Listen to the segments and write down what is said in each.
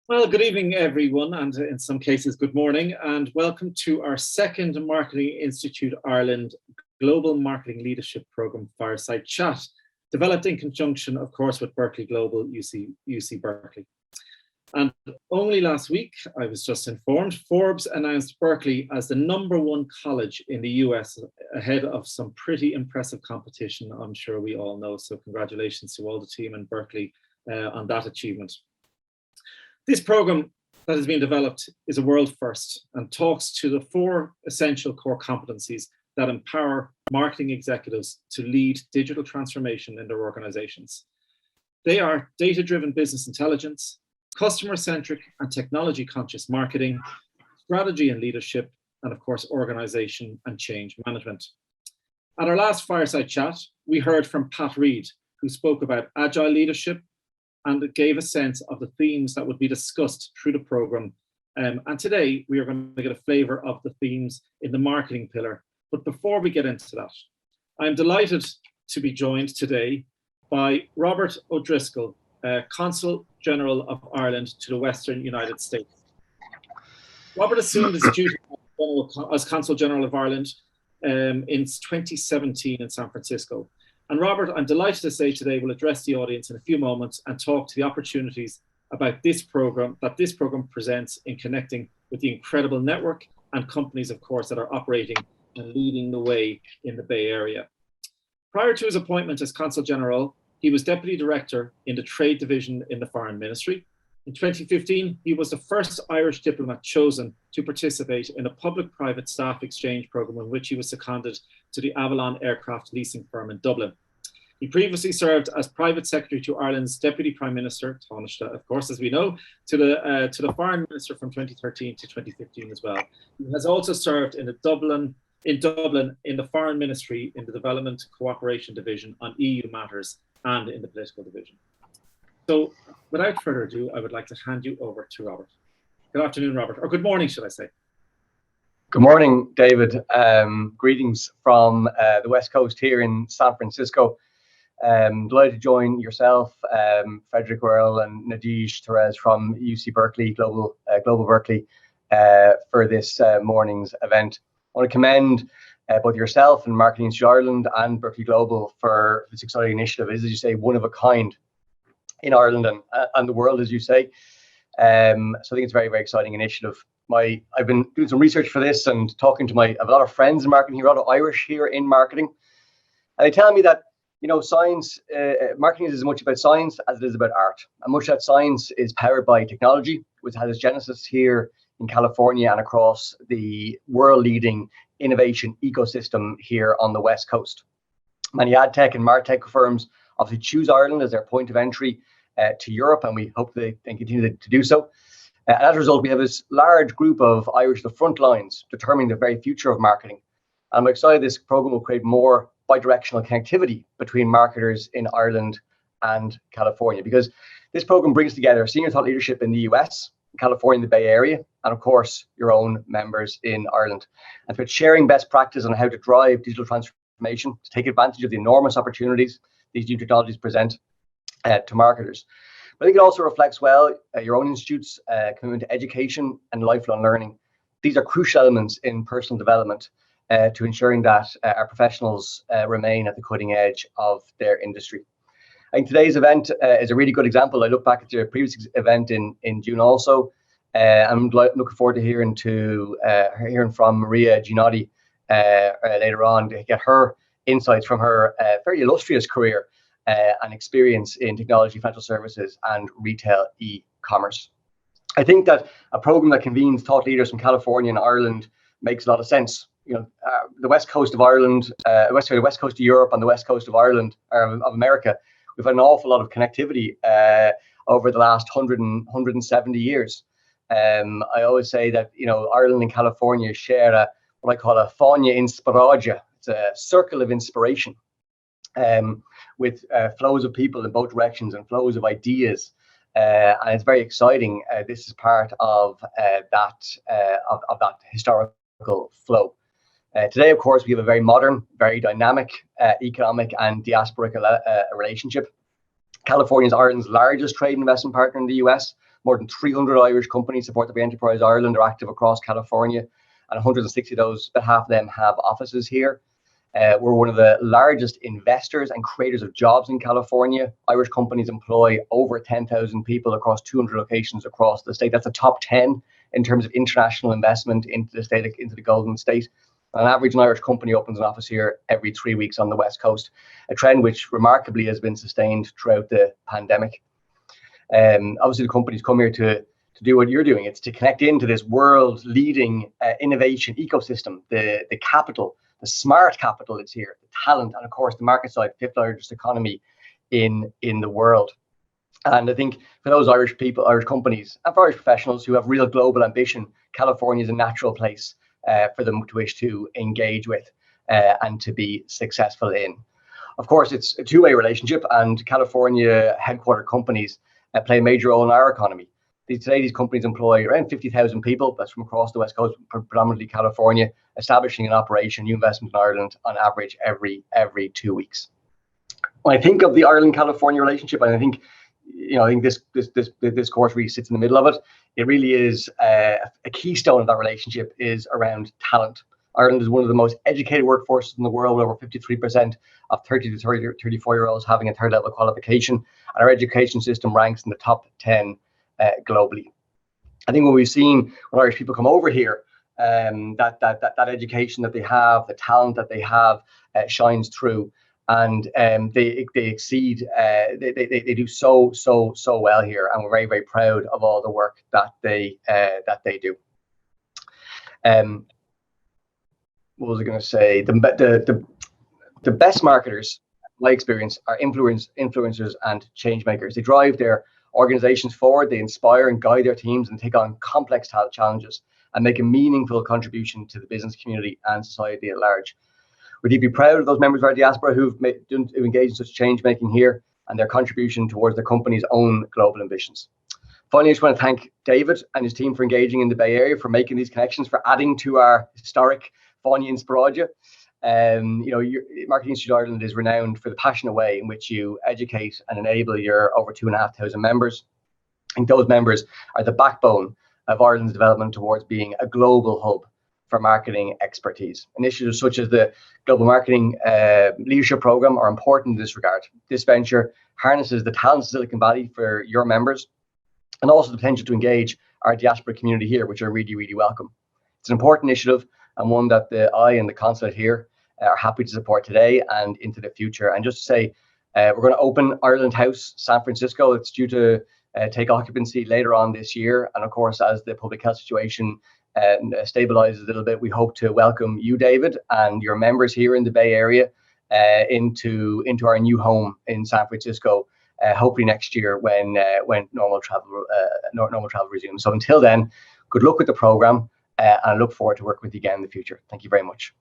Well, good evening, everyone, and in some cases, good morning, and welcome to our second Marketing Institute Ireland Global Marketing Leadership Programme Fireside Chat, developed in conjunction, of course, with Berkeley Global, UC Berkeley. And only last week, I was just informed, Forbes announced Berkeley as the #1 college in the US, ahead of some pretty impressive competition, I'm sure we all know. So congratulations to all the team in Berkeley on that achievement. This program that has been developed is a world first and talks to the 4 essential core competencies that empower marketing executives to lead digital transformation in their organizations. They are data-driven business intelligence, customer-centric and technology-conscious marketing, strategy and leadership, and of course, organization and change management. At our last Fireside Chat, we heard from Pat Reed, who spoke about agile leadership, and it gave a sense of the themes that would be discussed through the program. And today we are going to get a flavor of the themes in the marketing pillar. But before we get into that, I'm delighted to be joined today by Robert O'Driscoll, Consul General of Ireland to the Western United States. Robert assumed his duty as Consul General of Ireland in 2017 in San Francisco. And Robert, I'm delighted to say today will address the audience in a few moments and talk to the opportunities about this program presents in connecting with the incredible network and companies, of course, that are operating and leading the way in the Bay Area. Prior to his appointment as Consul General, he was Deputy Director in the Trade Division in the Foreign Ministry. In 2015, he was the first Irish diplomat chosen to participate in a public-private staff exchange program in which he was seconded to the Avalon aircraft leasing firm in Dublin. He previously served as Private Secretary to Ireland's Deputy Prime Minister, Taoiseach, of course, as we know, to the Foreign Minister from 2013 to 2015 as well. He has also served in Dublin in the Foreign Ministry in the Development Cooperation Division on EU matters and in the Political Division. So without further ado, I would like to hand you over to Robert. Good afternoon, Robert, or good morning, should I say. Good morning, David. Greetings from the West Coast here in San Francisco. Delighted to join yourself, Frederick T Pearl and Nadij Therese from UC Berkeley, Global Berkeley, for this morning's event. I want to commend both yourself and Marketing Institute Ireland and Berkeley Global for this exciting initiative. It is, as you say, one of a kind in Ireland and the world, as you say. So I think it's a very, very exciting initiative. I've been doing some research for this and talking to I have a lot of friends in marketing here, a lot of Irish here in marketing. And they tell me that, science, marketing is as much about science as it is about art. And much of that science is powered by technology, which has its genesis here in California and across the world-leading innovation ecosystem here on the West Coast. Many ad tech and martech firms obviously choose Ireland as their point of entry to Europe, and we hope they continue to do so. And as a result, we have this large group of Irish, the front lines, determining the very future of marketing. I'm excited this program will create more bi-directional connectivity between marketers in Ireland and California, because this program brings together senior thought leadership in the US, California, the Bay Area, and of course, your own members in Ireland. And it's sharing best practice on how to drive digital transformation, to take advantage of the enormous opportunities these new technologies present to marketers. But I think it also reflects well your own institute's commitment to education and lifelong learning. These are crucial elements in personal development to ensuring that our professionals remain at the cutting edge of their industry. I think today's event is a really good example. I look back at the previous event in June also. I'm looking forward to hearing from Maria Gianotti later on to get her insights from her very illustrious career and experience in technology, financial services, and retail e-commerce. I think that a program that convenes thought leaders from California and Ireland makes a lot of sense. The West Coast of Ireland, the West Coast of Europe, and the West Coast of Ireland, of America, we've had an awful lot of connectivity over the last 170 years. I always say that Ireland and California share what I call a fáine inspiraja. It's a circle of inspiration. With flows of people in both directions and flows of ideas, and it's very exciting. This is part of that historical flow. Today, of course, we have a very modern, very dynamic economic and diasporic relationship. California is Ireland's largest trade investment partner in the US, More than 300 Irish companies supported by Enterprise Ireland are active across California, and 160 of those, about half of them have offices here. We're one of the largest investors and creators of jobs in California. Irish companies employ over 10,000 people across 200 locations across the state. That's a top 10 in terms of international investment into the state, into the Golden State. On average, an Irish company opens an office here every 3 weeks on the West Coast, a trend which remarkably has been sustained throughout the pandemic. Obviously, the companies come here to do what you're doing. It's to connect into this world-leading innovation ecosystem, the capital, the smart capital that's here, the talent, and of course, the market side, fifth largest economy in the world. And I think for those Irish people, Irish companies, and for Irish professionals who have real global ambition, California is a natural place for them to wish to engage with and to be successful in. Of course, it's a two-way relationship, and California headquartered companies play a major role in our economy. Today, these companies employ around 50,000 people. That's from across the West Coast, predominantly California, establishing an operation, new investment in Ireland on average every 2 weeks. When I think of the Ireland-California relationship, and I think this course really sits in the middle of it. It really is a keystone of that relationship is around talent. Ireland is one of the most educated workforces in the world, with over 53% of 30 to 34-year-olds having a third level qualification, and our education system ranks in the top 10 globally. I think when we've seen when Irish people come over here, that education that they have, the talent that they have, shines through, and they exceed. They do so well here, and we're very, very proud of all the work that they do. What was I going to say? The best marketers, in my experience, are influencers and change makers. They drive their organizations forward. They inspire and guide their teams and take on complex challenges and make a meaningful contribution to the business community and society at large. We're deeply proud of those members of our diaspora who've engaged in such change making here and their contribution towards the company's own global ambitions. Finally, I just want to thank David and his team for engaging in the Bay Area, for making these connections, for adding to our historic Fáinne Inspiráide. Marketing Institute Ireland is renowned for the passionate way in which you educate and enable your over 2,500 members. I think those members are the backbone of Ireland's development towards being a global hub for marketing expertise. Initiatives such as the Global Marketing Leadership Programme are important in this regard. This venture harnesses the talents of Silicon Valley for your members, and also the potential to engage our diaspora community here, which are really, really welcome. It's an important initiative, and one that I and the consulate here are happy to support today and into the future. And just to say, we're going to open Ireland House San Francisco. It's due to take occupancy later on this year. And of course, as the public health situation stabilizes a little bit, we hope to welcome you, David, and your members here in the Bay Area into our new home in San Francisco, hopefully next year when normal travel resumes. So until then, good luck with the program, and I look forward to working with you again in the future. Thank you very much.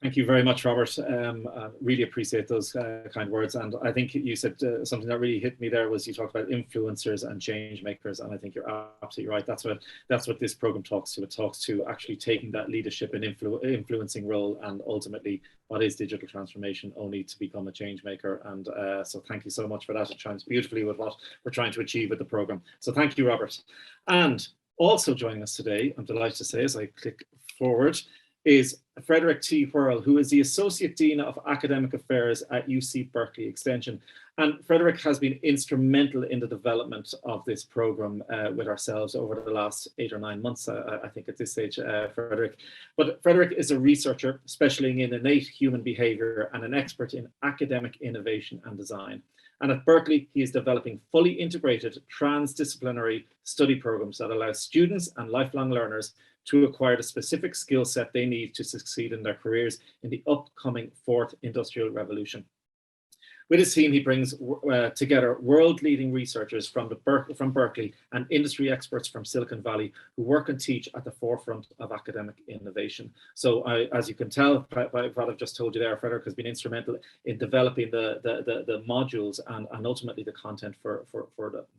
Thank you very much, Robert. I really appreciate those kind words. And I think you said something that really hit me there was you talked about influencers and change makers. And I think you're absolutely right. That's what this program talks to. It talks to actually taking that leadership and influencing role, and ultimately what is digital transformation only to become a change maker. And so thank you so much for that. It chimes beautifully with what we're trying to achieve with the program. So thank you, Robert. And also joining us today, I'm delighted to say, as I click forward, is Frederick T Pearl, who is the Associate Dean of Academic Affairs at UC Berkeley Extension. And Frederick has been instrumental in the development of this program with ourselves over the last 8 or 9 months, I think at this stage, Frederick. But Frederick is a researcher specializing in innate human behavior and an expert in academic innovation and design. And at Berkeley, he is developing fully integrated transdisciplinary study programs that allow students and lifelong learners to acquire the specific skill set they need to succeed in their careers in the upcoming fourth industrial revolution. With his team, he brings together world-leading researchers from Berkeley and industry experts from Silicon Valley who work and teach at the forefront of academic innovation. So as you can tell by what I've just told you there, Frederick has been instrumental in developing the modules and ultimately the content for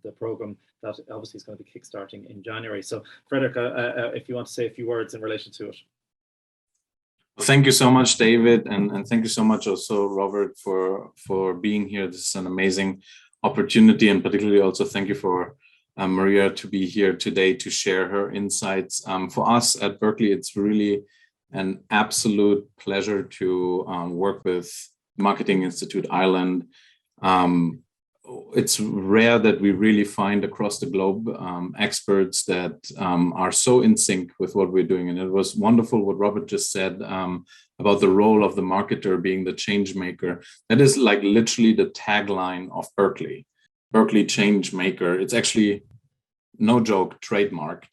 the program that obviously is going to be kickstarting in January. So Frederick, if you want to say a few words in relation to it. Thank you so much, David, and thank you so much also, Robert, for being here. This is an amazing opportunity, and particularly also thank you for Maria to be here today to share her insights. For us at Berkeley, it's really an absolute pleasure to work with Marketing Institute Ireland. It's rare that we really find across the globe experts that are so in sync with what we're doing. And it was wonderful what Robert just said about the role of the marketer being the change maker. That is like literally the tagline of Berkeley. Berkeley change maker. It's actually, no joke, trademarked.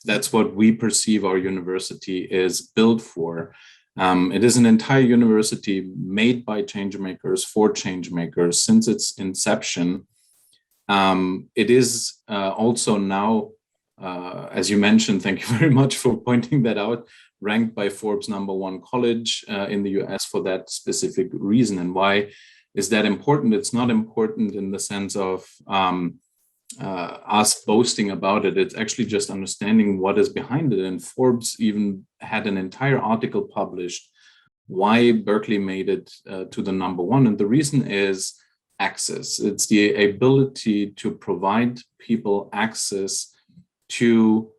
That's what we perceive our university is built for. It is an entire university made by change makers for change makers since its inception. It is also now, as you mentioned, thank you very much for pointing that out, ranked by Forbes #1 college in the US for that specific reason. And why is that important? It's not important in the sense of us boasting about it. It's actually just understanding what is behind it. And Forbes even had an entire article published why Berkeley made it to the #1. And the reason is access. It's the ability to provide people access to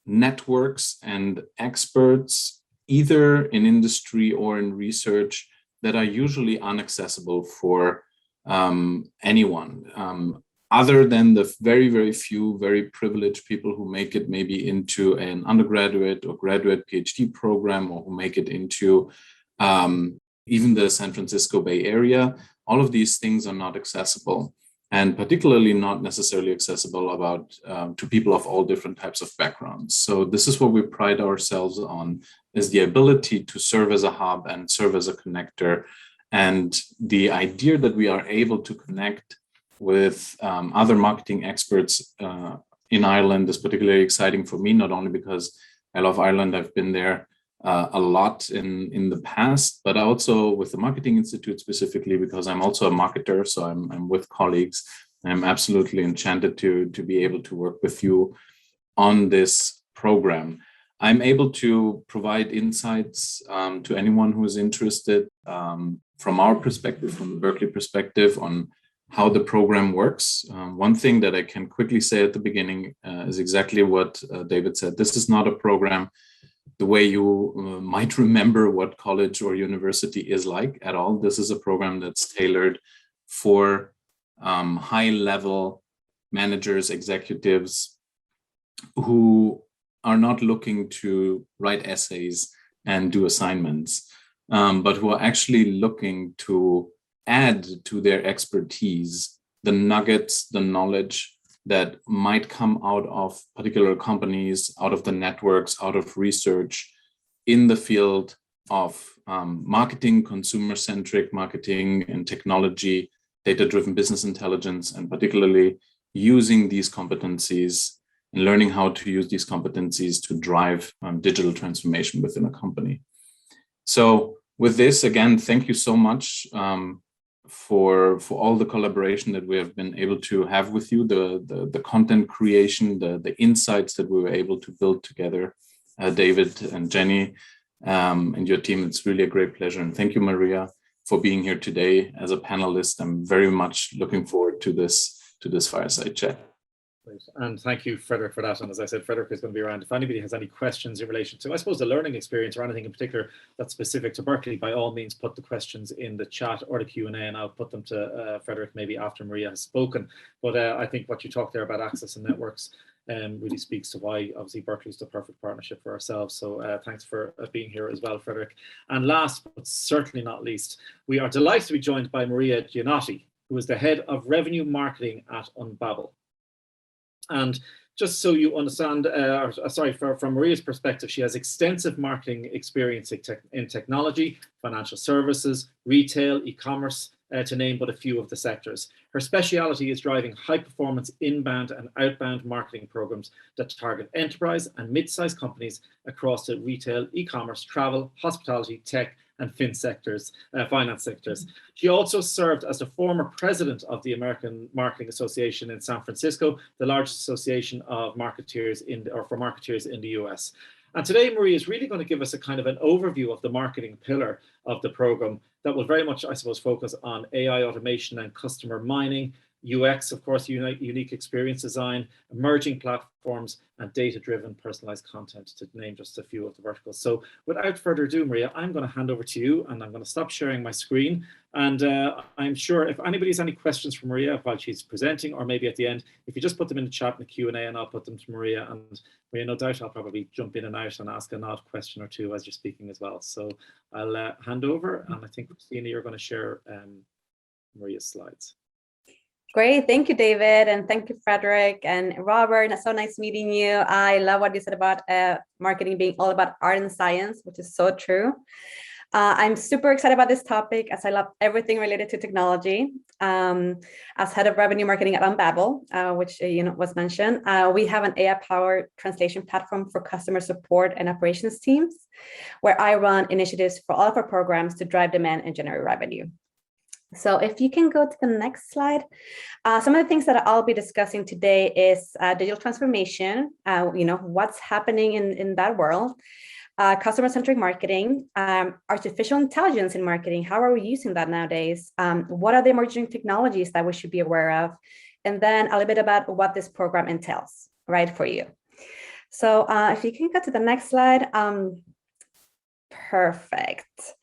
networks and experts, either in industry or in research, that are usually inaccessible for anyone. Other than the very, very few very privileged people who make it maybe into an undergraduate or graduate PhD program, or who make it into even the San Francisco Bay Area, all of these things are not accessible, and particularly not necessarily accessible to people of all different types of backgrounds. So this is what we pride ourselves on, is the ability to serve as a hub and serve as a connector. And the idea that we are able to connect with other marketing experts in Ireland is particularly exciting for me, not only because I love Ireland, I've been there a lot in the past, but also with the Marketing Institute specifically, because I'm also a marketer, so I'm with colleagues. I'm absolutely enchanted to be able to work with you on this program. I'm able to provide insights to anyone who is interested from our perspective, from the Berkeley perspective, on how the program works. One thing that I can quickly say at the beginning is exactly what David said. This is not a program the way you might remember what college or university is like at all. This is a program that's tailored for high-level managers, executives who are not looking to write essays and do assignments, but who are actually looking to add to their expertise the nuggets, the knowledge that might come out of particular companies, out of the networks, out of research in the field of marketing, consumer-centric marketing and technology, data-driven business intelligence, and particularly using these competencies and learning how to use these competencies to drive digital transformation within a company. So with this, again, thank you so much for all the collaboration that we have been able to have with you, the content creation, the insights that we were able to build together, David and Jenny and your team. It's really a great pleasure. And thank you, Maria, for being here today as a panelist. I'm very much looking forward to this fireside chat. Great. And thank you, Frederick, for that. And as I said, Frederick is going to be around. If anybody has any questions in relation to, I suppose, the learning experience or anything in particular that's specific to Berkeley, by all means, put the questions in the chat or the Q&A, and I'll put them to Frederick maybe after Maria has spoken. But I think what you talked there about access and networks really speaks to why, obviously, Berkeley is the perfect partnership for ourselves. So thanks for being here as well, Frederick. And last, but certainly not least, we are delighted to be joined by Maria Gianotti, who is the head of revenue marketing at Unbabel. And just so you understand, from Maria's perspective, she has extensive marketing experience in technology, financial services, retail, e-commerce, to name but a few of the sectors. Her speciality is driving high-performance inbound and outbound marketing programs that target enterprise and mid-sized companies across the retail, e-commerce, travel, hospitality, tech, and finance sectors. She also served as the former president of the American Marketing Association in San Francisco, the largest association of marketeers for marketeers in the US. And today, Maria is really going to give us a kind of an overview of the marketing pillar of the program that will very much, I suppose, focus on AI automation and customer mining, UX, of course, unique experience design, emerging platforms, and data-driven personalized content, to name just a few of the verticals. So without further ado, Maria, I'm going to hand over to you, and I'm going to stop sharing my screen. And I'm sure if anybody has any questions for Maria while she's presenting, or maybe at the end, if you just put them in the chat in the Q&A, and I'll put them to Maria. And Maria, no doubt I'll probably jump in and out and ask an odd question or two as you're speaking as well. So I'll hand over, and I think, Christina, you're going to share Maria's slides. Great, thank you, David, and thank you, Frederick and Robert. It's so nice meeting you. I love what you said about marketing being all about art and science, which is so true. I'm super excited about this topic as I love everything related to technology. As head of revenue marketing at Unbabel, which was mentioned, we have an AI-powered translation platform for customer support and operations teams, where I run initiatives for all of our programs to drive demand and generate revenue. So if you can go to the next slide, some of the things that I'll be discussing today is digital transformation, what's happening in that world, customer-centric marketing, artificial intelligence in marketing, how are we using that nowadays, what are the emerging technologies that we should be aware of, and then a little bit about what this program entails, right, for you. So if you can go to the next slide, perfect.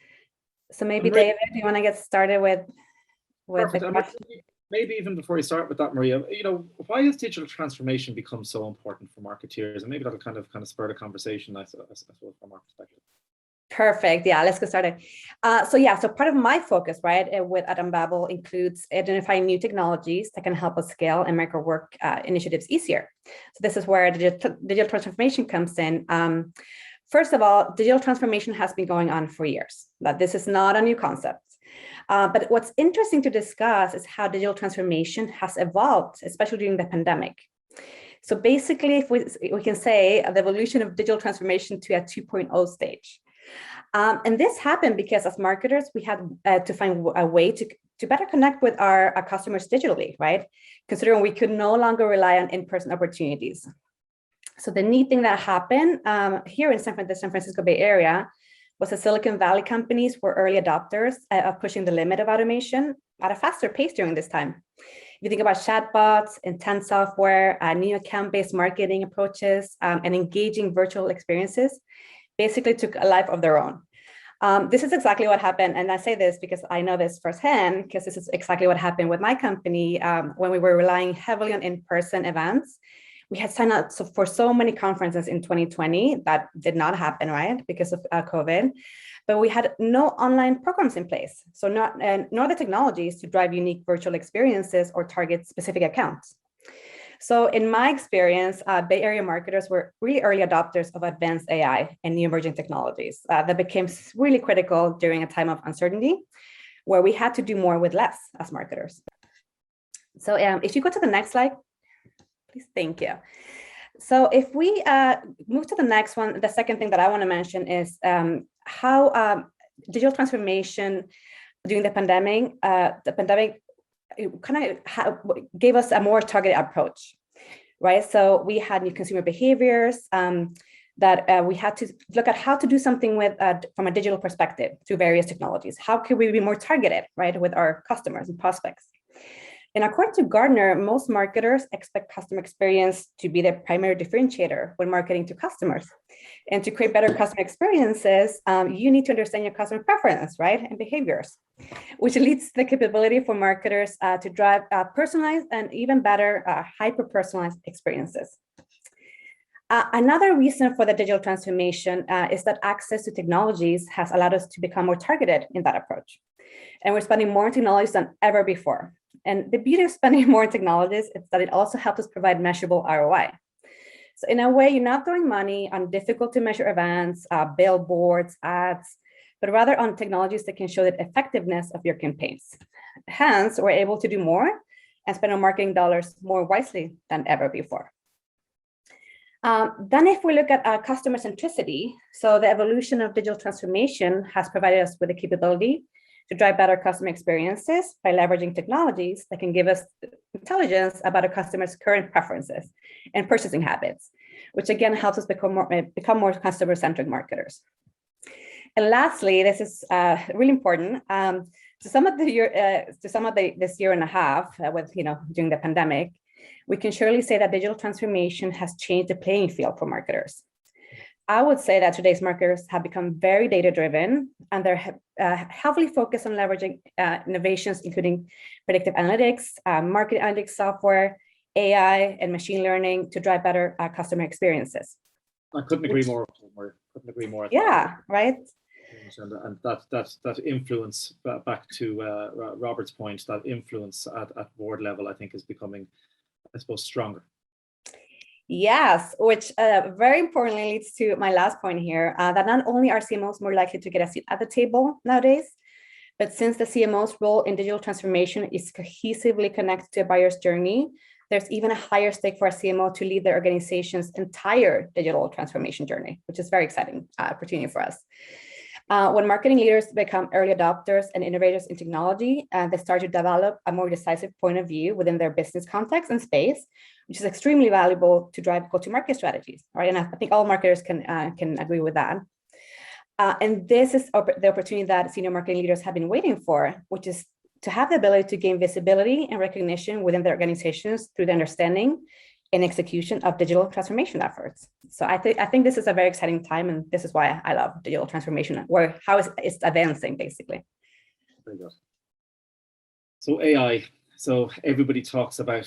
So maybe David, do you want to get started with the question? Maybe even before you start with that, Maria, why has digital transformation become so important for marketeers? And maybe that'll kind of spur the conversation, I suppose, from our perspective. Perfect. Yeah, let's get started. So part of my focus, right, at Unbabel includes identifying new technologies that can help us scale and make our work initiatives easier. So this is where digital transformation comes in. First of all, digital transformation has been going on for years. But this is not a new concept. But what's interesting to discuss is how digital transformation has evolved, especially during the pandemic. So basically, if we can say the evolution of digital transformation to a 2.0 stage. And this happened because as marketers, we had to find a way to better connect with our customers digitally, right? Considering we could no longer rely on in-person opportunities. So the neat thing that happened here in the San Francisco Bay Area was that Silicon Valley companies were early adopters of pushing the limit of automation at a faster pace during this time. If you think about chatbots, intent software, new account-based marketing approaches, and engaging virtual experiences, basically took a life of their own. This is exactly what happened. And I say this because I know this firsthand, because this is exactly what happened with my company when we were relying heavily on in-person events. We had signed up for so many conferences in 2020 that did not happen, right, because of COVID. But we had no online programs in place, so nor the technologies to drive unique virtual experiences or target specific accounts. So in my experience, Bay Area marketers were really early adopters of advanced AI and new emerging technologies that became really critical during a time of uncertainty, where we had to do more with less as marketers. So if you go to the next slide, please, thank you. So if we move to the next one, the second thing that I want to mention is how digital transformation during the pandemic kind of gave us a more targeted approach, right? So we had new consumer behaviors that we had to look at how to do something with from a digital perspective through various technologies. How can we be more targeted, right, with our customers and prospects? And according to Gartner, most marketers expect customer experience to be their primary differentiator when marketing to customers. And to create better customer experiences, you need to understand your customer preference, right, and behaviors, which leads to the capability for marketers to drive personalized and even better hyper-personalized experiences. Another reason for the digital transformation is that access to technologies has allowed us to become more targeted in that approach. And we're spending more on technologies than ever before. And the beauty of spending more on technologies is that it also helps us provide measurable ROI. So in a way, you're not throwing money on difficult to measure events, billboards, ads, but rather on technologies that can show the effectiveness of your campaigns. Hence, we're able to do more and spend our marketing dollars more wisely than ever before. Then if we look at customer centricity, so the evolution of digital transformation has provided us with the capability to drive better customer experiences by leveraging technologies that can give us intelligence about a customer's current preferences and purchasing habits, which again helps us become more customer-centric marketers. And lastly, this is really important. To some of this year and a half, during the pandemic, we can surely say that digital transformation has changed the playing field for marketers. I would say that today's marketers have become very data-driven, and they're heavily focused on leveraging innovations, including predictive analytics, market analytics software, AI, and machine learning to drive better customer experiences. I couldn't agree more. Couldn't agree more. Yeah, right. And that influence, back to Robert's point, that influence at board level, I think, is becoming, I suppose, stronger. Yes, which very importantly leads to my last point here, that not only are CMOs more likely to get a seat at the table nowadays, but since the CMO's role in digital transformation is cohesively connected to a buyer's journey, there's even a higher stake for a CMO to lead their organization's entire digital transformation journey, which is very exciting opportunity for us. When marketing leaders become early adopters and innovators in technology, they start to develop a more decisive point of view within their business context and space, which is extremely valuable to drive go-to-market strategies, right? And I think all marketers can agree with that. And this is the opportunity that senior marketing leaders have been waiting for, which is to have the ability to gain visibility and recognition within their organizations through the understanding and execution of digital transformation efforts. So I think this is a very exciting time, and this is why I love digital transformation, how it's advancing, basically. Very good. So AI. So everybody talks about,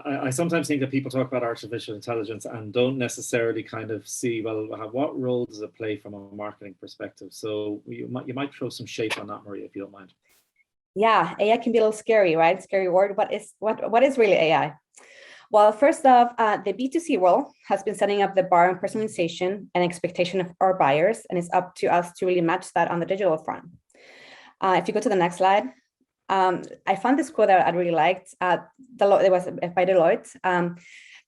I sometimes think that people talk about artificial intelligence and don't necessarily kind of see, well, what role does it play from a marketing perspective? So you might throw some shape on that, Maria, if you don't mind. Yeah, AI can be a little scary, right? Scary word. What is really AI? Well, first off, the B2C world has been setting up the bar on personalization and expectation of our buyers, and it's up to us to really match that on the digital front. If you go to the next slide, I found this quote that I really liked. It was by Deloitte,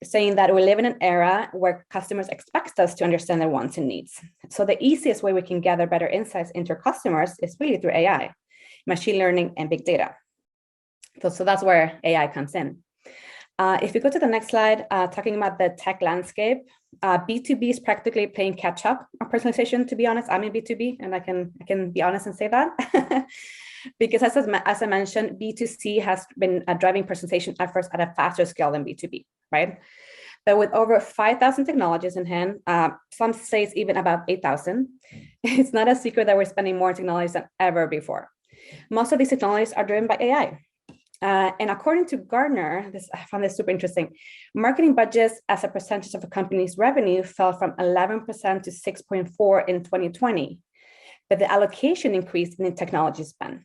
saying that we live in an era where customers expect us to understand their wants and needs. So the easiest way we can gather better insights into our customers is really through AI, machine learning, and big data. So that's where AI comes in. If we go to the next slide, talking about the tech landscape, B2B is practically playing catch up on personalization, to be honest. I'm in B2B, and I can be honest and say that. Because as I mentioned, B2C has been driving personalization efforts at a faster scale than B2B, right? But with over 5,000 technologies in hand, some say it's even about 8,000, it's not a secret that we're spending more technologies than ever before. Most of these technologies are driven by AI. And according to Gartner, I found this super interesting, marketing budgets as a percentage of a company's revenue fell from 11% to 6.4% in 2020, but the allocation increased in technology spend.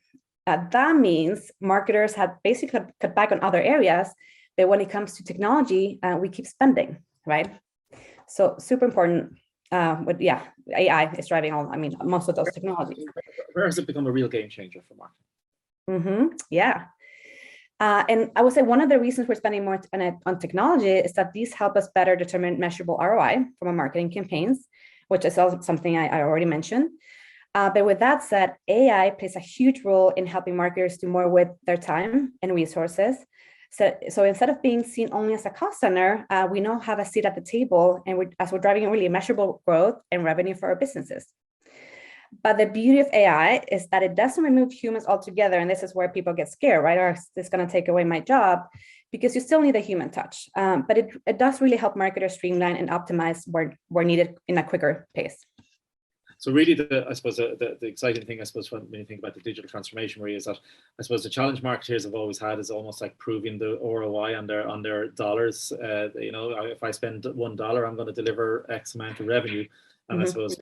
That means marketers have basically cut back on other areas, but when it comes to technology, we keep spending, right? So super important. But yeah, AI is driving most of those technologies. Where has it become a real game changer for marketing? Yeah. And I would say one of the reasons we're spending more on technology is that these help us better determine measurable ROI from our marketing campaigns, which is also something I already mentioned. But with that said, AI plays a huge role in helping marketers do more with their time and resources. So instead of being seen only as a cost center, we now have a seat at the table, and as we're driving a really measurable growth and revenue for our businesses. But the beauty of AI is that it doesn't remove humans altogether, and this is where people get scared, right? Or is this going to take away my job? Because you still need a human touch. But it does really help marketers streamline and optimize where needed in a quicker pace. So really, the exciting thing, I suppose, when you think about the digital transformation, Maria, is that I suppose the challenge marketers have always had is almost like proving the ROI on their dollars. If I spend $1, I'm going to deliver X amount of revenue, and I suppose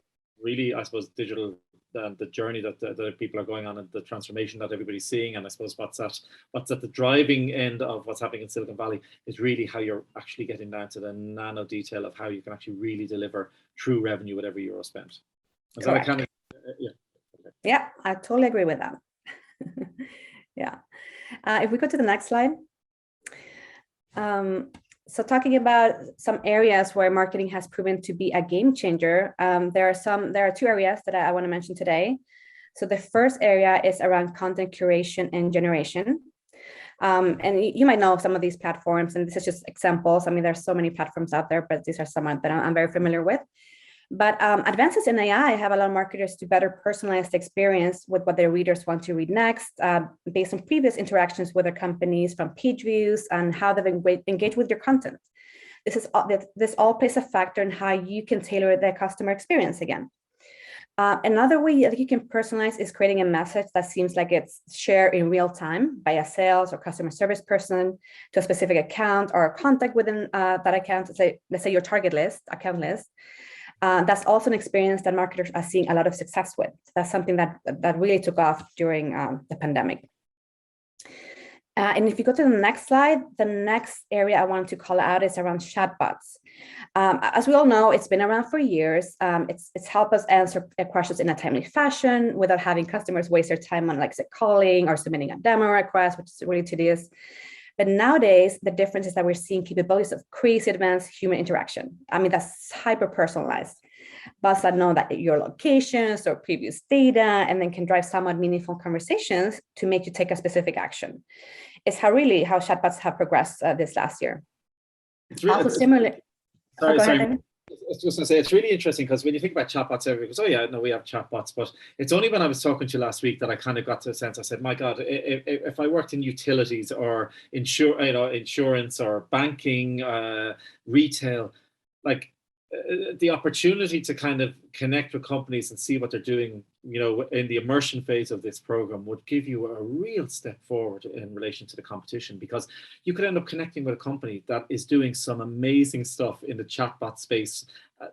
digital, the journey that people are going on, and the transformation that everybody's seeing, and I suppose what's at the driving end of what's happening in Silicon Valley is really how you're actually getting down to the nano detail of how you can actually really deliver true revenue with every euro spent. Correct. Yeah, I totally agree with that. Yeah. If we go to the next slide. So talking about some areas where marketing has proven to be a game changer, there are two areas that I want to mention today. So the first area is around content curation and generation. And you might know some of these platforms, and this is just examples. I mean, there's so many platforms out there, but these are some that I'm very familiar with. But advances in AI have allowed marketers to better personalize the experience with what their readers want to read next, based on previous interactions with their companies, from page views and how they've engaged with your content. This all plays a factor in how you can tailor the customer experience again. Another way that you can personalize is creating a message that seems like it's shared in real time by a sales or customer service person to a specific account or a contact within that account. Let's say your target list, account list. That's also an experience that marketers are seeing a lot of success with. That's something that really took off during the pandemic. And if you go to the next slide, the next area I wanted to call out is around chatbots. As we all know, it's been around for years. It's helped us answer questions in a timely fashion without having customers waste their time on, like, say, calling or submitting a demo request, which is really tedious. But nowadays, the difference is that we're seeing capabilities of crazy advanced human interaction. I mean, that's hyper-personalized. Bots that know that your locations or previous data, and then can drive somewhat meaningful conversations to make you take a specific action. It's how chatbots have progressed this last year. It's really, also similarly. Sorry. Ahead, I was just going to say, it's really interesting because when you think about chatbots, everybody goes, oh yeah, no, we have chatbots. But it's only when I was talking to you last week that I kind of got to a sense. I said, my God, if I worked in utilities or insurance or banking, retail, like the opportunity to kind of connect with companies and see what they're doing, in the immersion phase of this program would give you a real step forward in relation to the competition, because you could end up connecting with a company that is doing some amazing stuff in the chatbot space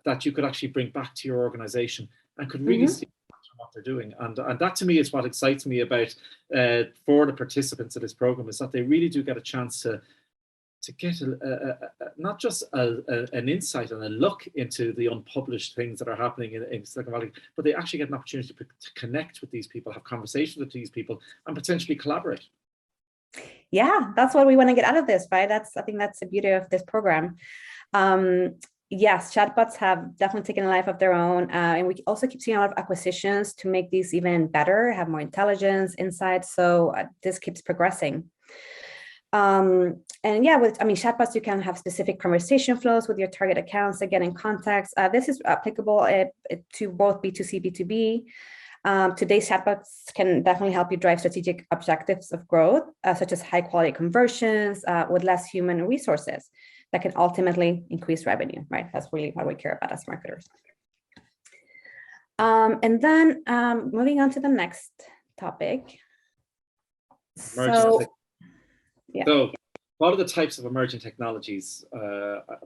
that you could actually bring back to your organization and could really see what they're doing. And that to me is what excites me about for the participants of this program, is that they really do get a chance to get not just an insight and a look into the unpublished things that are happening in Silicon Valley, but they actually get an opportunity to connect with these people, have conversations with these people, and potentially collaborate. Yeah, that's what we want to get out of this, right? I think that's the beauty of this program. Yes, chatbots have definitely taken a life of their own, and we also keep seeing a lot of acquisitions to make these even better, have more intelligence, insights. So this keeps progressing. And yeah, chatbots, you can have specific conversation flows with your target accounts to get in context. This is applicable to both B2C, B2B. Today's chatbots can definitely help you drive strategic objectives of growth, such as high quality conversions with less human resources that can ultimately increase revenue, right? That's really what we care about as marketers. And then moving on to the next topic. So what are the types of emerging technologies,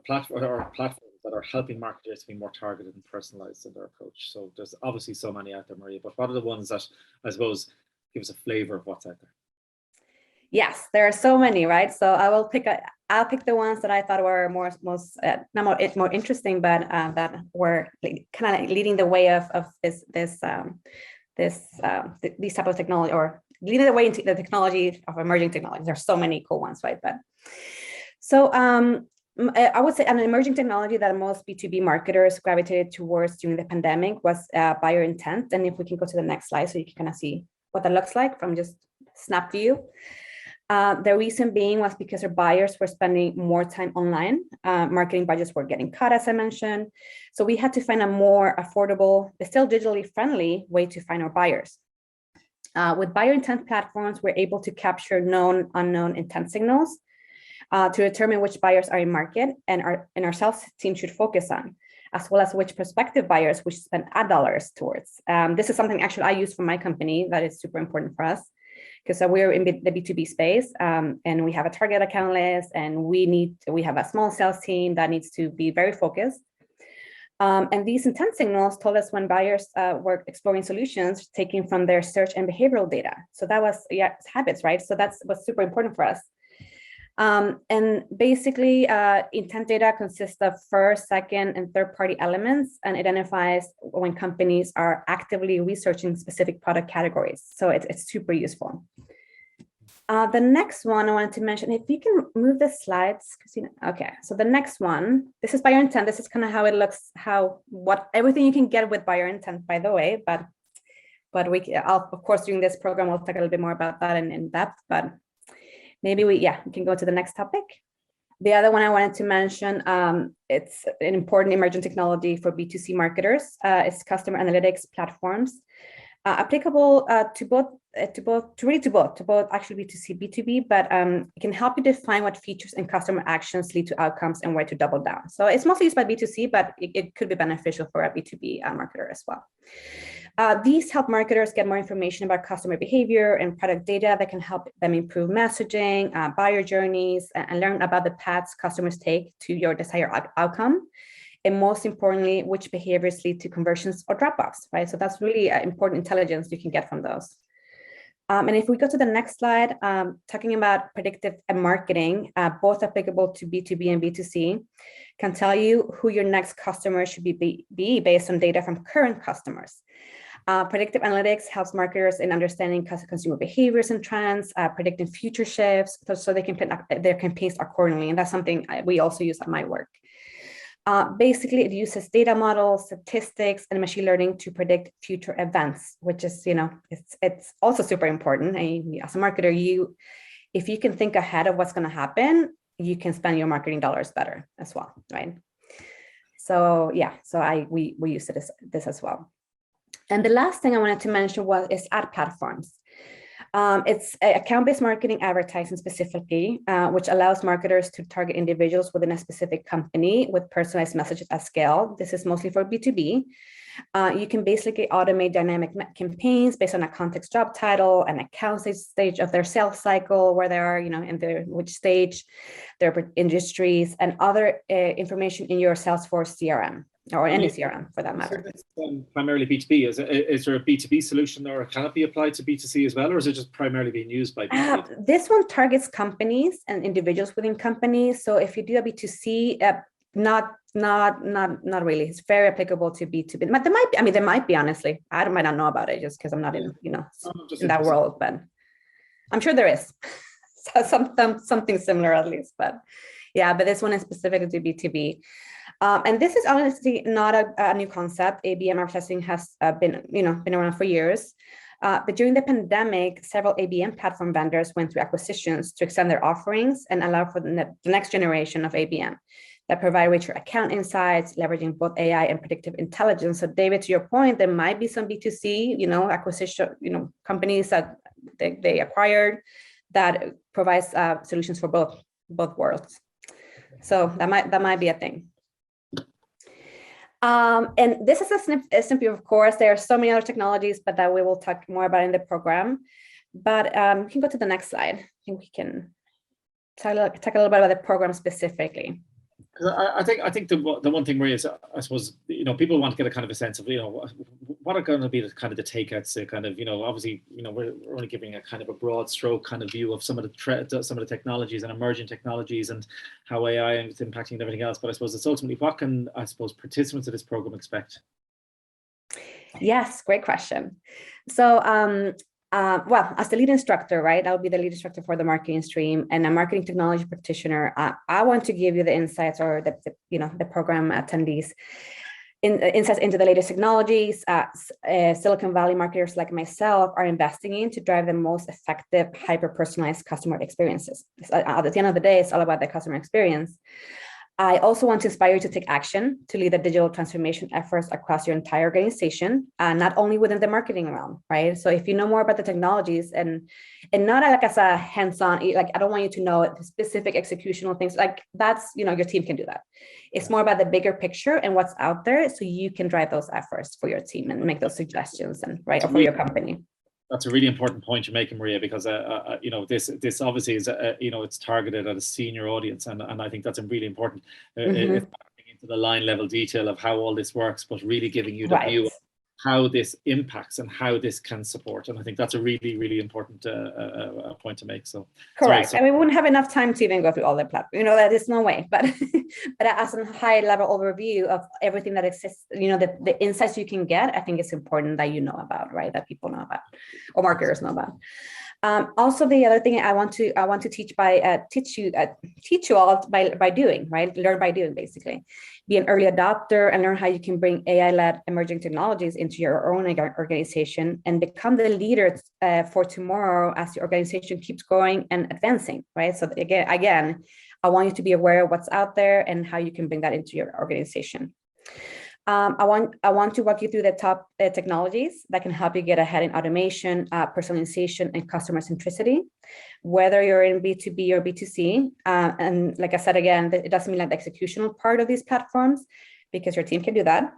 platforms that are helping marketers to be more targeted and personalized in their approach? So there's obviously so many out there, Maria, but what are the ones that, I suppose, give us a flavor of what's out there? Yes, there are so many, right? So I'll pick the ones that I thought were not more interesting, but that were kind of leading the way of these type of technology, or leading the way into the technology of emerging technologies. There's so many cool ones, right? But so I would say an emerging technology that most B2B marketers gravitated towards during the pandemic was buyer intent. And if we can go to the next slide, so you can kind of see what that looks like from just snap view. The reason being was because our buyers were spending more time online. Marketing budgets were getting cut, as I mentioned. So we had to find a more affordable, but still digitally friendly way to find our buyers. With buyer intent platforms, we're able to capture known, unknown intent signals to determine which buyers are in market and our sales team should focus on, as well as which prospective buyers we should spend ad dollars towards. This is something actually I use for my company that is super important for us, because we're in the B2B space and we have a target account list, and we have a small sales team that needs to be very focused. And these intent signals told us when buyers were exploring solutions taken from their search and behavioral data. So that was habits, right? So that's what's super important for us. And basically, intent data consists of first, second, and third-party elements, and identifies when companies are actively researching specific product categories. So it's super useful. The next one I wanted to mention, if you can move the slides, Christina. Okay, so the next one, this is buyer intent. This is kind of how it looks, everything you can get with buyer intent, by the way. But I'll, of course, during this program, we'll talk a little bit more about that in depth. But maybe we can go to the next topic. The other one I wanted to mention, it's an important emerging technology for B2C marketers. It's customer analytics platforms, applicable to both actually B2C, B2B, but it can help you define what features and customer actions lead to outcomes and where to double down. So it's mostly used by B2C, but it could be beneficial for a B2B marketer as well. These help marketers get more information about customer behavior and product data that can help them improve messaging, buyer journeys, and learn about the paths customers take to your desired outcome. And most importantly, which behaviors lead to conversions or drop-offs, right? So that's really important intelligence you can get from those. And if we go to the next slide, talking about predictive marketing, both applicable to B2B and B2C, can tell you who your next customer should be based on data from current customers. Predictive analytics helps marketers in understanding consumer behaviors and trends, predicting future shifts, so they can plan their campaigns accordingly. And that's something we also use at my work. Basically, it uses data models, statistics, and machine learning to predict future events, which is, it's also super important. And as a marketer, if you can think ahead of what's going to happen, you can spend your marketing dollars better as well, right? So yeah, we use this as well. And the last thing I wanted to mention is ad platforms. It's account-based marketing advertising specifically, which allows marketers to target individuals within a specific company with personalized messages at scale. This is mostly for B2B. You can basically automate dynamic campaigns based on a context job title, an account stage of their sales cycle, where they are, in which stage, their industries, and other information in your Salesforce CRM. Or any CRM for that matter. So it's primarily B2B. Is there a B2B solution, or can it be applied to B2C as well, or is it just primarily being used by B2B? This one targets companies and individuals within companies. So if you do a B2C, not really. It's very applicable to B2B. But there might be, honestly. I might not know about it just because I'm not in in that world, but I'm sure there is something similar at least. But yeah, but this one is specific to B2B. And this is honestly not a new concept. ABM advertising has been around for years. But during the pandemic, several ABM platform vendors went through acquisitions to extend their offerings and allow for the next generation of ABM that provide richer account insights, leveraging both AI and predictive intelligence. So David, to your point, there might be some B2C, acquisition, companies that they acquired that provides solutions for both worlds. So that might be a thing. And this is a snippet, of course. There are so many other technologies, but that we will talk more about in the program. But we can go to the next slide. I think we can talk a little bit about the program specifically. I think the one thing, Maria, is I suppose people want to get a kind of a sense of what are going to be the kind of the takeouts. Kind of obviously we're only giving a kind of a broad stroke kind of view of some of the technologies and emerging technologies and how AI is impacting and everything else. But I suppose it's ultimately what can participants of this program expect? Yes, great question. So well, as the lead instructor, right, I'll be the lead instructor for the marketing stream and a marketing technology practitioner. I want to give you the insights, or the program attendees insights into the latest technologies Silicon Valley marketers like myself are investing in to drive the most effective, hyper-personalized customer experiences. At the end of the day, it's all about the customer experience. I also want to inspire you to take action to lead the digital transformation efforts across your entire organization, not only within the marketing realm, right? So if you know more about the technologies and not like as a hands-on, like I don't want you to know the specific executional things, like that's, your team can do that. It's more about the bigger picture and what's out there so you can drive those efforts for your team and make those suggestions and or for your company. That's a really important point you're making, Maria, because this obviously is it's targeted at a senior audience, and I think that's really important. It's getting into the line level detail of how all this works, but really giving you the view of how this impacts and how this can support. And I think that's a really, really important point to make. So correct. And we wouldn't have enough time to even go through all the platforms. That is no way. But as a high level overview of everything that exists, the insights you can get, I think it's important that you know about, right? That people know about, or marketers know about. Also, the other thing I want to teach you all by doing, right? Learn by doing, basically. Be an early adopter and learn how you can bring AI-led emerging technologies into your own organization and become the leader for tomorrow as the organization keeps growing and advancing, right? So again, I want you to be aware of what's out there and how you can bring that into your organization. I want to walk you through the top technologies that can help you get ahead in automation, personalization, and customer centricity, whether you're in B2B or B2C. And like I said, again, it doesn't mean like the executional part of these platforms, because your team can do that.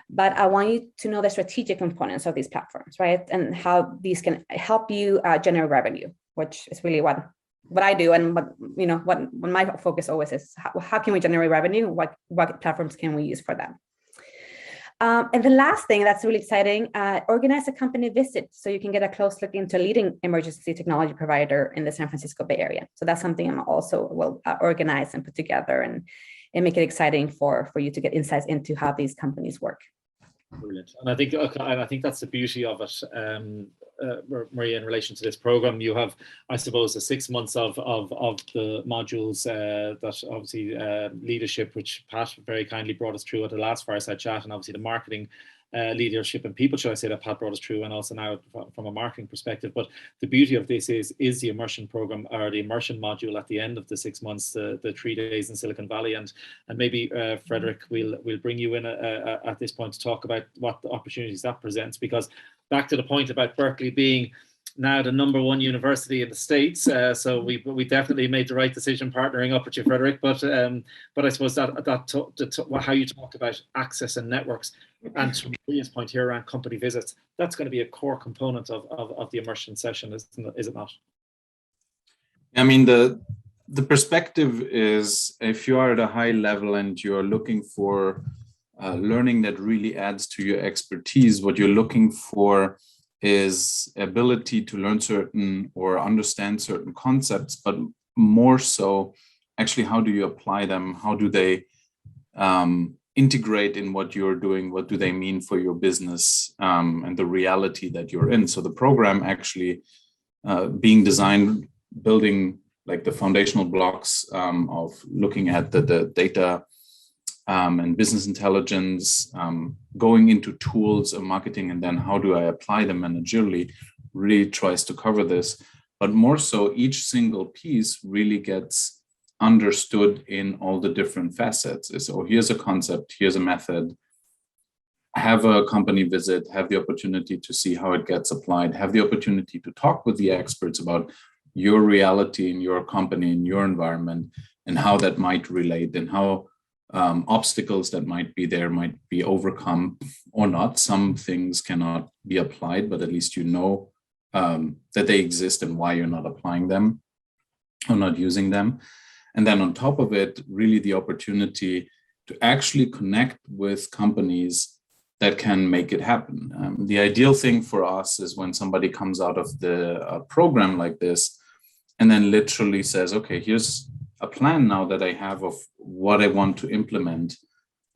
But I want you to know the strategic components of these platforms, right? And how these can help you generate revenue, which is really what I do, and what my focus always is. How can we generate revenue? What platforms can we use for them? And the last thing that's really exciting, organize a company visit so you can get a close look into a leading emergency technology provider in the San Francisco Bay Area. So that's something I'm also will organize and put together and make it exciting for you to get insights into how these companies work. Brilliant. And I think that's the beauty of it, Maria, in relation to this program. You have, I suppose, the 6 months of the modules that obviously leadership, which Pat very kindly brought us through at the last Fireside Chat, and obviously the marketing leadership and people, should I say, that Pat brought us through, and also now from a marketing perspective. But the beauty of this is the immersion program, or the immersion module at the end of the 6 months, the 3 days in Silicon Valley. And maybe Frederick, we'll bring you in at this point to talk about what the opportunities that presents, because back to the point about Berkeley being now the #1 university in the States, so we definitely made the right decision partnering up with you, Frederick. But I suppose that how you talk about access and networks, and to Maria's point here around company visits, that's going to be a core component of the immersion session, is it not? I mean, the perspective is, if you are at a high level and you're looking for learning that really adds to your expertise, what you're looking for is ability to learn certain or understand certain concepts, but more so, actually, how do you apply them? How do they integrate in what you're doing? What do they mean for your business and the reality that you're in? So the program actually being designed, building like the foundational blocks of looking at the data and business intelligence, going into tools and marketing, and then how do I apply them managerially, really tries to cover this. But more so, each single piece really gets understood in all the different facets. So here's a concept, here's a method, have a company visit, have the opportunity to see how it gets applied, have the opportunity to talk with the experts about your reality in your company, in your environment, and how that might relate, and how obstacles that might be there might be overcome or not. Some things cannot be applied, but at least you know that they exist and why you're not applying them or not using them. And then on top of it, really the opportunity to actually connect with companies that can make it happen. The ideal thing for us is when somebody comes out of the program like this and then literally says, okay, here's a plan now that I have of what I want to implement.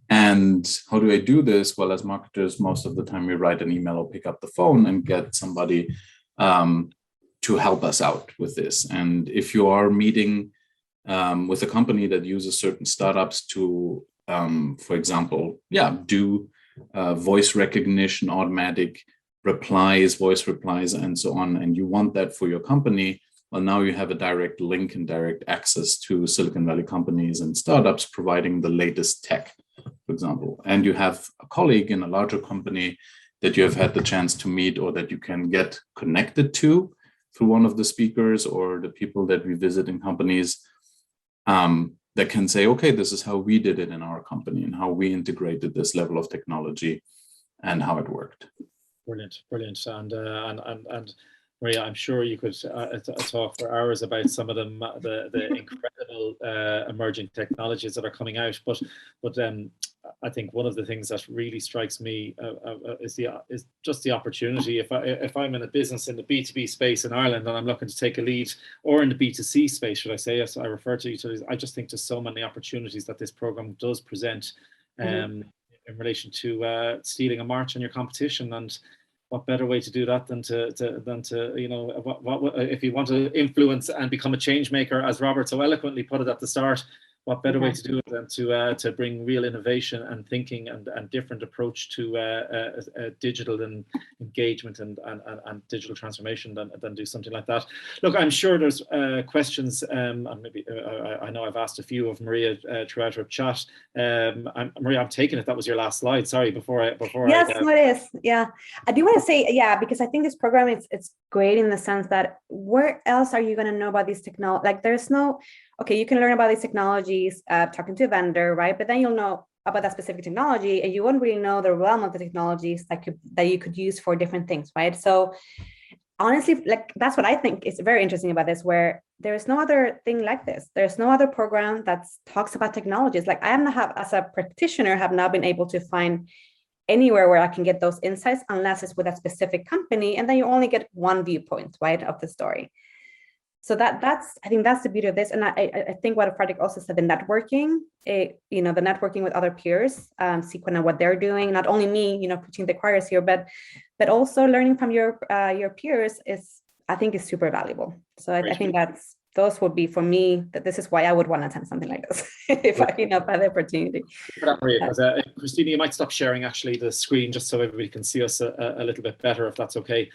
And how do I do this? Well, as marketers, most of the time we write an email or pick up the phone and get somebody to help us out with this. And if you are meeting with a company that uses certain startups to, for example, do voice recognition, automatic replies, voice replies, and so on, and you want that for your company, well, now you have a direct link and direct access to Silicon Valley companies and startups providing the latest tech, for example. And you have a colleague in a larger company that you have had the chance to meet, or that you can get connected to through one of the speakers or the people that we visit in companies, that can say, okay, this is how we did it in our company and how we integrated this level of technology and how it worked. Brilliant. And Maria, I'm sure you could talk for hours about some of them, the incredible emerging technologies that are coming out. But I think one of the things that really strikes me is just the opportunity. If I'm in a business in the B2B space in Ireland and I'm looking to take a lead, or in the B2C space, should I say, as I refer to utilities, I just think there's so many opportunities that this program does present in relation to stealing a march on your competition. And what better way to do that than to you know, what if you want to influence and become a change maker, as Robert so eloquently put it at the start, what better way to do it than to bring real innovation and thinking and different approach to digital and engagement and digital transformation than do something like that. Look, I'm sure there's questions, and maybe I know I've asked a few of Maria throughout our chat. Maria, I'm taking it that was your last slide. Sorry, Yes, no, it is. Yeah, I do want to say, yeah, because I think this program it's great in the sense that where else are you going to know about these technologies? Like, there's no, okay, you can learn about these technologies talking to a vendor, right? But then you'll know about that specific technology, and you won't really know the realm of the technologies that you could use for different things, right? So honestly, like, that's what I think is very interesting about this, where there is no other thing like this. There's no other program that talks about technologies. Like, I as a practitioner, have not been able to find anywhere where I can get those insights unless it's with a specific company, and then you only get one viewpoint, right, of the story. So I think that's the beauty of this. And I think what Frederick also said, the networking, you know, the networking with other peers, seeing what they're doing, not only me, you know, preaching the choirs here, but also learning from your peers I think is super valuable. So I think those would be, for me, that this is why I would want to attend something like this if I had the opportunity. Christina, you might stop sharing actually the screen just so everybody can see us a little bit better, if that's okay.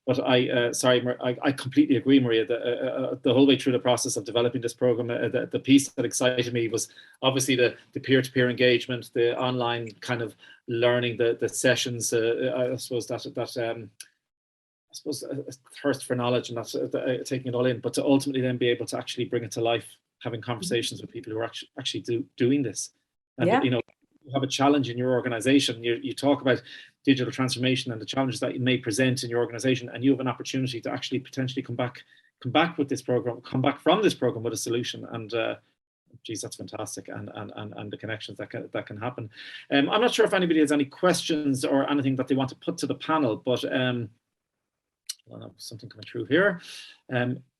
But I completely agree, Maria. The whole way through the process of developing this program, the piece that excited me was obviously the peer-to-peer engagement, the online kind of learning, the sessions. I suppose a thirst for knowledge and that's taking it all in, but to ultimately then be able to actually bring it to life, having conversations with people who are actually doing this. And you know, you have a challenge in your organization. You talk about digital transformation and the challenges that you may present in your organization, and you have an opportunity to actually potentially come back with this program, come back from this program with a solution. And geez, that's fantastic, and the connections that can happen. I'm not sure if anybody has any questions or anything that they want to put to the panel, but something coming through here.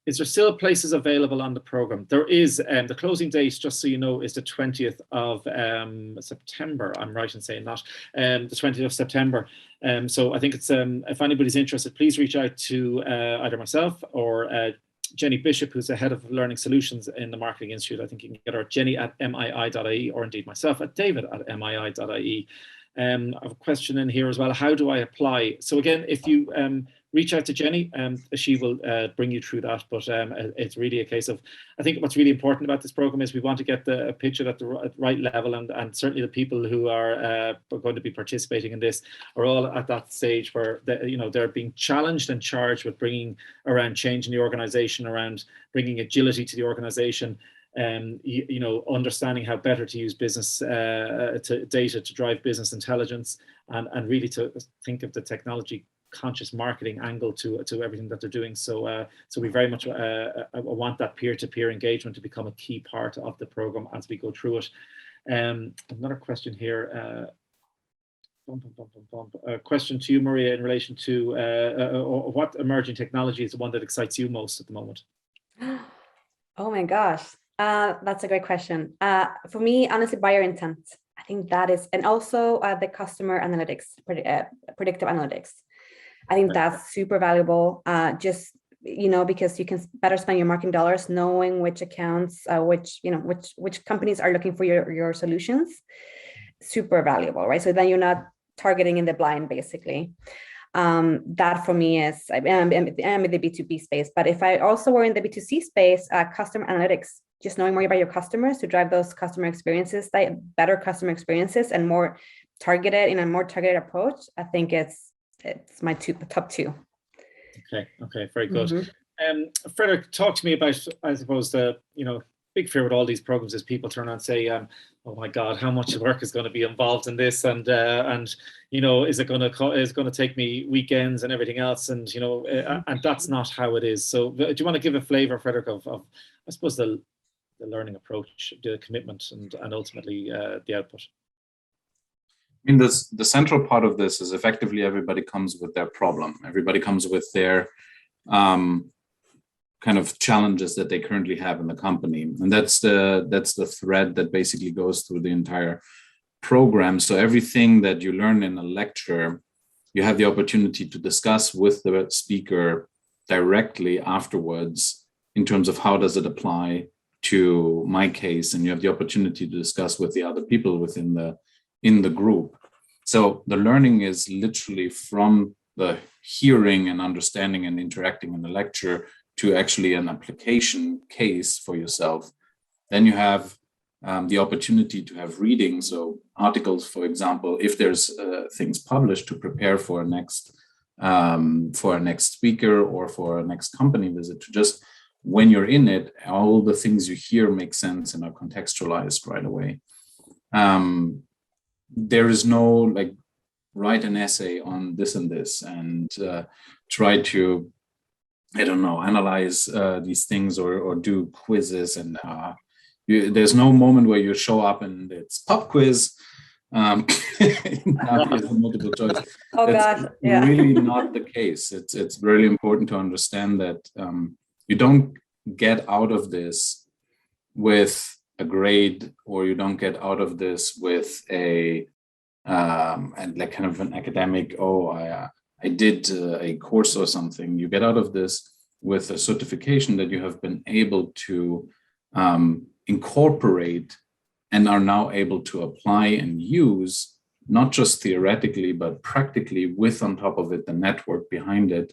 Is there still places available on the program? There is. The closing date, just so you know, is the 20th of September. I'm right in saying that. The 20th of September. So I think it's, if anybody's interested, please reach out to either myself or Jenny Bishop, who's the head of Learning Solutions in the Marketing Institute. I think you can get her at jenny@mii.ie, or indeed myself at david@mii.ie. I have a question in here as well. How do I apply? So again, if you reach out to Jenny, she will bring you through that. But it's really a case of, I think what's really important about this program is we want to get the picture at the right level, and certainly the people who are going to be participating in this are all at that stage where they're being challenged and charged with bringing around change in the organization, around bringing agility to the organization. Understanding how better to use business data to drive business intelligence, and really to think of the technology conscious marketing angle to everything that they're doing. So we very much want that peer-to-peer engagement to become a key part of the program as we go through it. Another question here. A question to you, Maria, in relation to what emerging technology is the one that excites you most at the moment? Oh my gosh. That's a great question. For me, honestly, buyer intent. I think that is, and also the customer analytics, predictive analytics. I think that's super valuable. Just because you can better spend your marketing dollars, knowing which accounts, which companies are looking for your solutions. Super valuable, right? So then you're not targeting in the blind, basically. That for me is, I'm in the B2B space, but if I also were in the B2C space, customer analytics, just knowing more about your customers to drive those customer experiences, better customer experiences, and more targeted, in a more targeted approach. I think it's my top two. Okay, very good. Frederick, talk to me about, I suppose, the big fear with all these programs is people turn around and say, oh my God, how much work is going to be involved in this, and is it going to take me weekends and everything else, and and that's not how it is. So do you want to give a flavor, Frederick, of I suppose the learning approach, the commitment, and ultimately the output? I mean, the central part of this is effectively everybody comes with their problem. Everybody comes with their kind of challenges that they currently have in the company, and that's the thread that basically goes through the entire program. So everything that you learn in a lecture, you have the opportunity to discuss with the speaker directly afterwards in terms of how does it apply to my case, and you have the opportunity to discuss with the other people within the group. So the learning is literally from the hearing and understanding and interacting in the lecture to actually an application case for yourself. Then you have the opportunity to have reading, so articles, for example, if there's things published to prepare for a next speaker or for a next company visit, to just, when you're in it, all the things you hear make sense and are contextualized right away. There is no like write an essay on this and this and try to, I don't know, analyze these things or do quizzes, and there's no moment where you show up and it's pop quiz. Now there's a multiple choice. Oh That's gosh, yeah. really not the case. It's really important to understand that you don't get out of this with a grade, or you don't get out of this with a and like kind of an academic, I did a course or something. You get out of this with a certification that you have been able to incorporate and are now able to apply and use, not just theoretically, but practically, with on top of it the network behind it,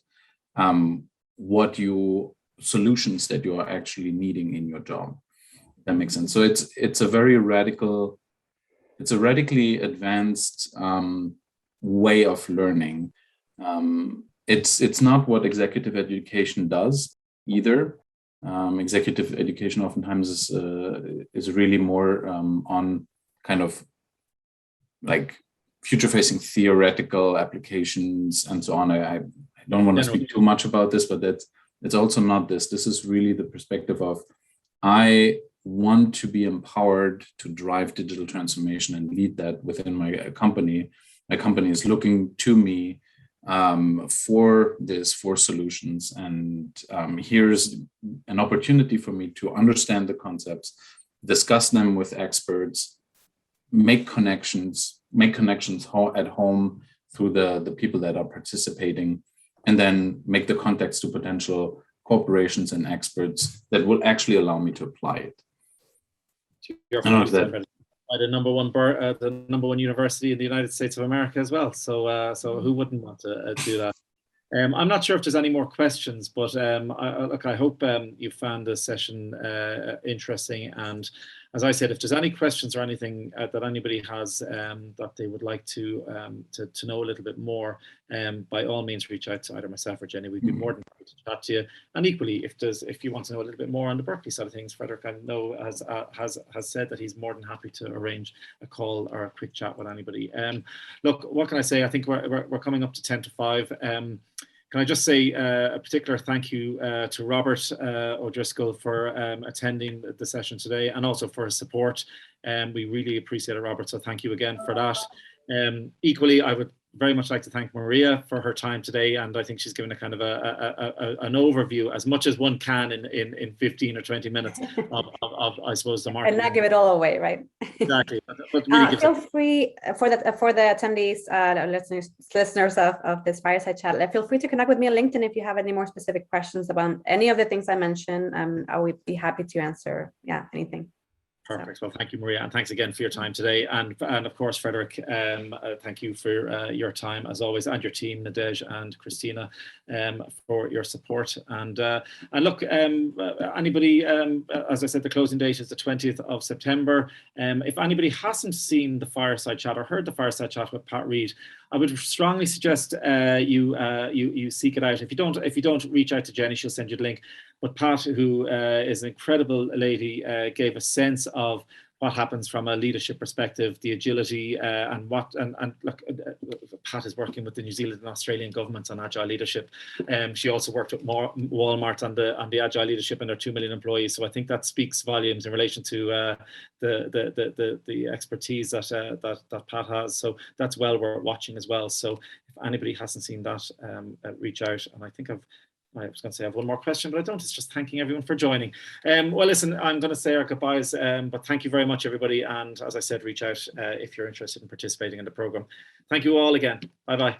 solutions that you are actually needing in your job. That makes sense. So it's a radically advanced way of learning. It's not what executive education does either. Executive education oftentimes is really more on kind of like future-facing theoretical applications and so on. I don't want to speak too much about this, but it's also not this. This is really the perspective of, I want to be empowered to drive digital transformation and lead that within my company. My company is looking to me for solutions, and here's an opportunity for me to understand the concepts, discuss them with experts, make connections at home through the people that are participating, and then make the contacts to potential corporations and experts that will actually allow me to apply it. The number one university in the United States of America as well. So who wouldn't want to do that? I'm not sure if there's any more questions, but I hope you found this session interesting. And as I said, if there's any questions or anything that anybody has that they would like to know a little bit more, by all means reach out to either myself or Jenny. We'd be more than happy to chat to you. And equally, if you want to know a little bit more on the Berkeley side of things, Frederick, I know has said that he's more than happy to arrange a call or a quick chat with anybody. Look, what can I say? I think we're coming up to 10 to 5. Can I just say a particular thank you to Robert O'Driscoll for attending the session today, and also for his support. We really appreciate it, Robert, so thank you again for that. Equally, I would very much like to thank Maria for her time today, and I think she's given a kind of an overview, as much as one can in 15 or 20 minutes of I suppose, the market. And not give it all away, right? Exactly. But really feel free for the attendees, listeners of this Fireside Chat, feel free to connect with me on LinkedIn if you have any more specific questions about any of the things I mentioned. I would be happy to answer, anything. Perfect. Well, thank you, Maria, and thanks again for your time today. And of course, Frederick, thank you for your time as always, and your team, Nadej and Christina, for your support. And look, anybody, as I said, the closing date is the 20th of September. If anybody hasn't seen the Fireside Chat or heard the Fireside Chat with Pat Reed, I would strongly suggest you seek it out. If you don't, reach out to Jenny; she'll send you the link. But Pat, who is an incredible lady, gave a sense of what happens from a leadership perspective, the agility, and look, Pat is working with the New Zealand and Australian governments on agile leadership. She also worked with Walmart on the agile leadership and their 2 million employees. So I think that speaks volumes in relation to the expertise that Pat has. So that's well worth watching as well. So if anybody hasn't seen that, reach out. And I was going to say I have one more question, but I don't. It's just thanking everyone for joining. Well, listen, I'm going to say our goodbyes, but thank you very much, everybody. And as I said, reach out if you're interested in participating in the program. Thank you all again. Bye-bye.